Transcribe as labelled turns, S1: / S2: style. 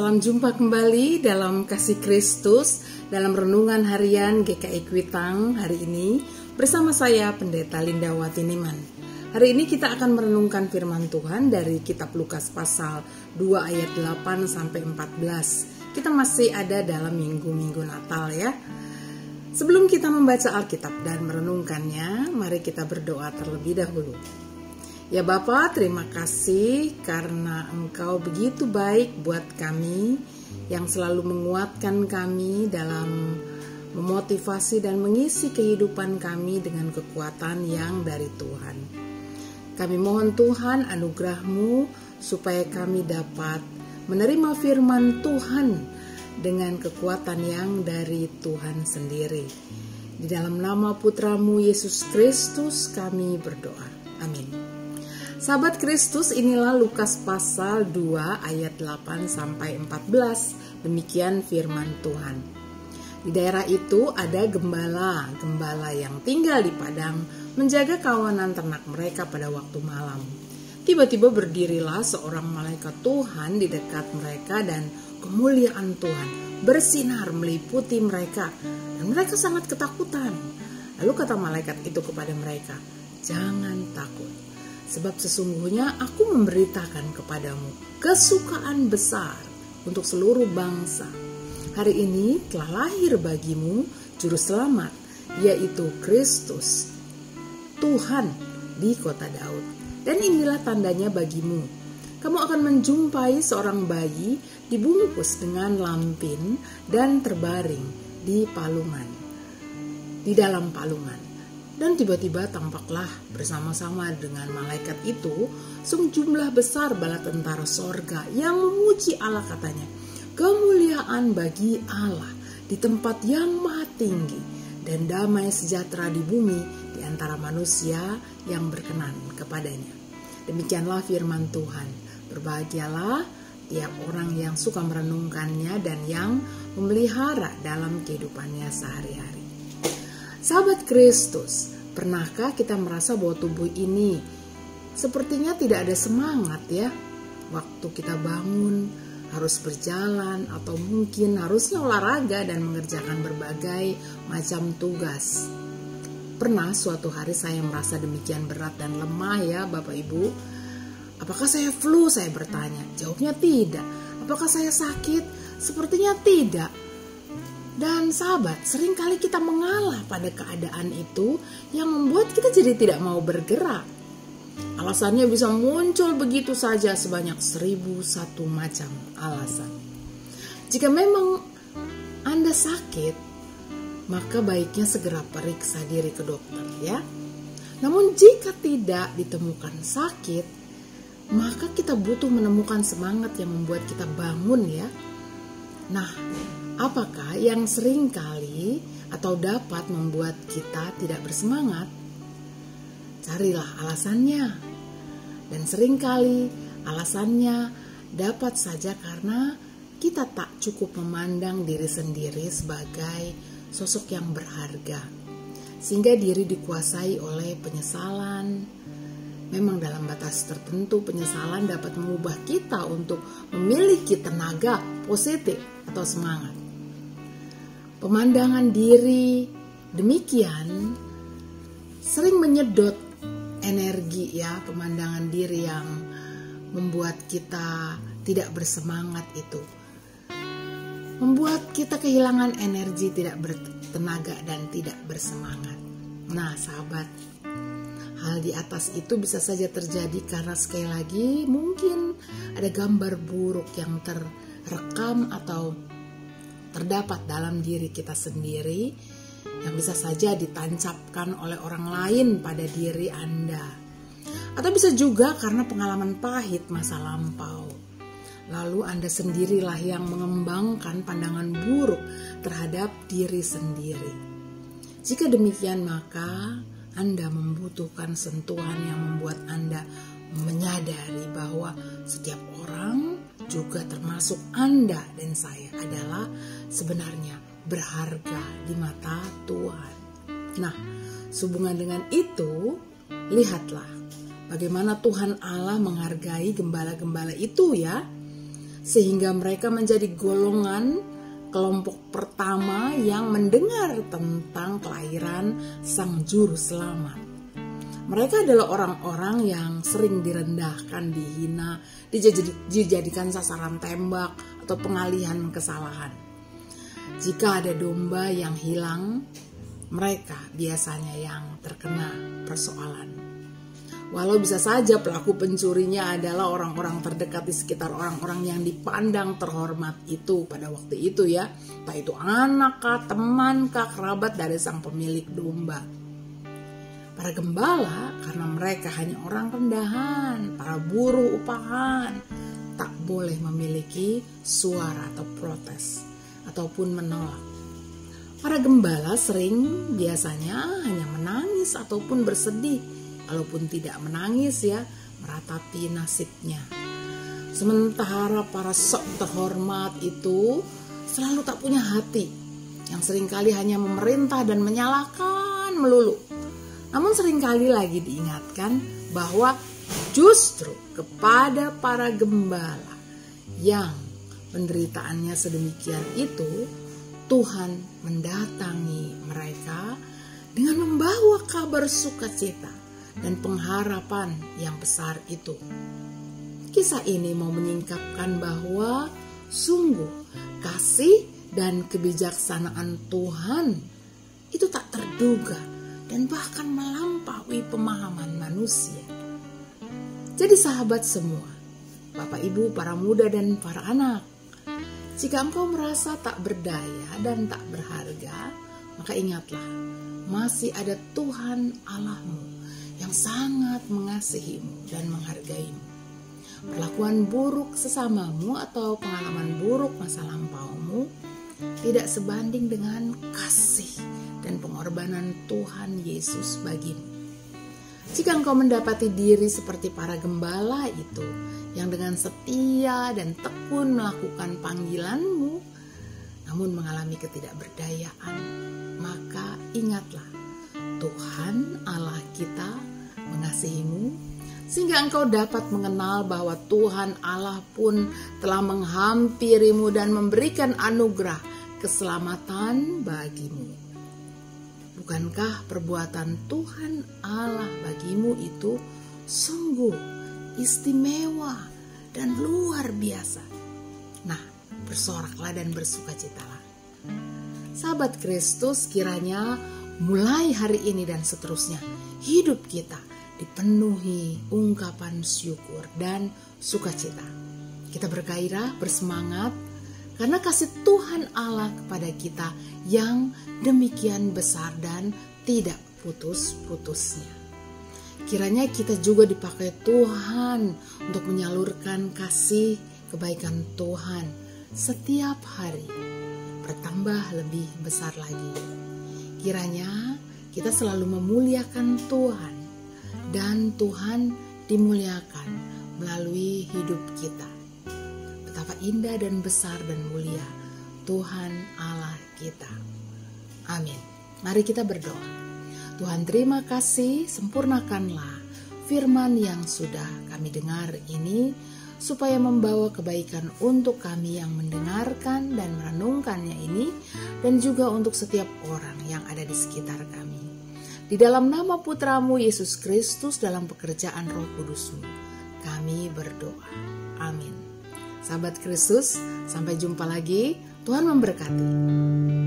S1: Salam jumpa kembali dalam kasih Kristus dalam renungan harian GKI Kuitang hari ini bersama saya Pendeta Lindawati Niman. Hari ini kita akan merenungkan firman Tuhan dari kitab Lukas pasal 2 ayat 8 sampai 14. Kita masih ada dalam minggu-minggu Natal ya. Sebelum kita membaca Alkitab dan merenungkannya, mari kita berdoa terlebih dahulu. Ya Bapa, terima kasih karena Engkau begitu baik buat kami yang selalu menguatkan kami dalam memotivasi dan mengisi kehidupan kami dengan kekuatan yang dari Tuhan. Kami mohon Tuhan anugerah-Mu supaya kami dapat menerima firman Tuhan dengan kekuatan yang dari Tuhan sendiri. Di dalam nama Putra-Mu Yesus Kristus kami berdoa. Amin. Sahabat Kristus, inilah Lukas pasal 2 ayat 8 sampai 14. Demikian firman Tuhan. Di daerah itu ada gembala yang tinggal di padang menjaga kawanan ternak mereka pada waktu malam. Tiba-tiba berdirilah seorang malaikat Tuhan di dekat mereka dan kemuliaan Tuhan bersinar meliputi mereka dan mereka sangat ketakutan. Lalu kata malaikat itu kepada mereka, "Jangan takut. Sebab sesungguhnya aku memberitakan kepadamu kesukaan besar untuk seluruh bangsa. Hari ini telah lahir bagimu juru selamat, yaitu Kristus, Tuhan di kota Daud. Dan inilah tandanya bagimu. Kamu akan menjumpai seorang bayi dibungkus dengan lampin dan terbaring di dalam palungan. Dan tiba-tiba tampaklah bersama-sama dengan malaikat itu sejumlah besar bala tentara sorga yang memuji Allah, katanya, kemuliaan bagi Allah di tempat yang maha tinggi dan damai sejahtera di bumi di antara manusia yang berkenan kepadanya. Demikianlah firman Tuhan. Berbahagialah tiap orang yang suka merenungkannya dan yang memelihara dalam kehidupannya sehari-hari. Sahabat Kristus, pernahkah kita merasa bahwa tubuh ini sepertinya tidak ada semangat ya? Waktu kita bangun harus berjalan atau mungkin harusnya olahraga dan mengerjakan berbagai macam tugas. Pernah suatu hari saya merasa demikian berat dan lemah ya Bapak Ibu. Apakah saya flu? Saya bertanya. Jawabnya tidak. Apakah saya sakit? Sepertinya tidak. Dan sahabat, seringkali kita mengalah pada keadaan itu yang membuat kita jadi tidak mau bergerak. Alasannya bisa muncul begitu saja sebanyak 1001 macam alasan. Jika memang Anda sakit, maka baiknya segera periksa diri ke dokter ya. Namun jika tidak ditemukan sakit, maka kita butuh menemukan semangat yang membuat kita bangun ya. Nah, apakah yang sering kali atau dapat membuat kita tidak bersemangat? Carilah alasannya. Dan seringkali alasannya dapat saja karena kita tak cukup memandang diri sendiri sebagai sosok yang berharga. Sehingga diri dikuasai oleh penyesalan. Memang dalam batas tertentu penyesalan dapat mengubah kita untuk memiliki tenaga positif atau semangat. Pemandangan diri demikian sering menyedot energi ya, pemandangan diri yang membuat kita tidak bersemangat itu. Membuat kita kehilangan energi, tidak bertenaga dan tidak bersemangat. Nah sahabat, hal di atas itu bisa saja terjadi karena sekali lagi mungkin ada gambar buruk yang terekam atau terdapat dalam diri kita sendiri yang bisa saja ditancapkan oleh orang lain pada diri Anda. Atau bisa juga karena pengalaman pahit masa lampau. Lalu Anda sendirilah yang mengembangkan pandangan buruk terhadap diri sendiri. Jika demikian maka Anda membutuhkan sentuhan yang membuat Anda menyadari bahwa setiap orang juga termasuk Anda dan saya adalah sebenarnya berharga di mata Tuhan. Nah, sehubungan dengan itu, lihatlah bagaimana Tuhan Allah menghargai gembala-gembala itu ya. sehingga mereka menjadi golongan kelompok pertama yang mendengar tentang kelahiran Sang Juru Selamat. Mereka adalah orang-orang yang sering direndahkan, dihina, dijadikan sasaran tembak atau pengalihan kesalahan. Jika ada domba yang hilang, mereka biasanya yang terkena persoalan. Walau bisa saja pelaku pencurinya adalah orang-orang terdekat di sekitar orang-orang yang dipandang terhormat itu pada waktu itu ya. Entah itu anak kah, teman kah, kerabat dari sang pemilik domba. Para gembala karena mereka hanya orang rendahan, para buruh upahan, tak boleh memiliki suara atau protes ataupun menolak. Para gembala biasanya hanya menangis ataupun bersedih. Walaupun tidak menangis ya, meratapi nasibnya. Sementara para sok terhormat itu selalu tak punya hati, yang seringkali hanya memerintah dan menyalahkan melulu. Namun seringkali lagi diingatkan bahwa justru kepada para gembala yang penderitaannya sedemikian itu, Tuhan mendatangi mereka dengan membawa kabar sukacita dan pengharapan yang besar itu. Kisah ini mau menyingkapkan bahwa sungguh kasih dan kebijaksanaan Tuhan itu tak terduga dan bahkan melampaui pemahaman manusia. Jadi sahabat semua, Bapak Ibu, para muda dan para anak, jika engkau merasa tak berdaya dan tak berharga, maka ingatlah, masih ada Tuhan Allahmu yang sangat mengasihimu dan menghargaimu. Perlakuan buruk sesamamu atau pengalaman buruk masa lampaumu tidak sebanding dengan kasih dan pengorbanan Tuhan Yesus bagimu. Jika engkau mendapati diri seperti para gembala itu, yang dengan setia dan tekun melakukan panggilanmu, namun mengalami ketidakberdayaan, maka ingatlah, Tuhan Allah kita mengasihimu sehingga engkau dapat mengenal bahwa Tuhan Allah pun telah menghampirimu dan memberikan anugerah keselamatan bagimu. Bukankah perbuatan Tuhan Allah bagimu itu sungguh istimewa dan luar biasa? Nah, bersoraklah dan bersukacitalah. Sahabat Kristus, kiranya mulai hari ini dan seterusnya, hidup kita dipenuhi ungkapan syukur dan sukacita. Kita bergairah, bersemangat, karena kasih Tuhan Allah kepada kita yang demikian besar dan tidak putus-putusnya. Kiranya kita juga dipakai Tuhan untuk menyalurkan kasih kebaikan Tuhan setiap hari, bertambah lebih besar lagi. Kiranya kita selalu memuliakan Tuhan dan Tuhan dimuliakan melalui hidup kita. Betapa indah dan besar dan mulia Tuhan Allah kita. Amin. Mari kita berdoa. Tuhan, terima kasih, sempurnakanlah firman yang sudah kami dengar ini, supaya membawa kebaikan untuk kami yang mendengarkan dan merenungkannya ini, dan juga untuk setiap orang yang ada di sekitar kami. Di dalam nama Putramu Yesus Kristus, dalam pekerjaan Roh Kudus-Mu, kami berdoa. Amin. Sahabat Kristus, sampai jumpa lagi. Tuhan memberkati.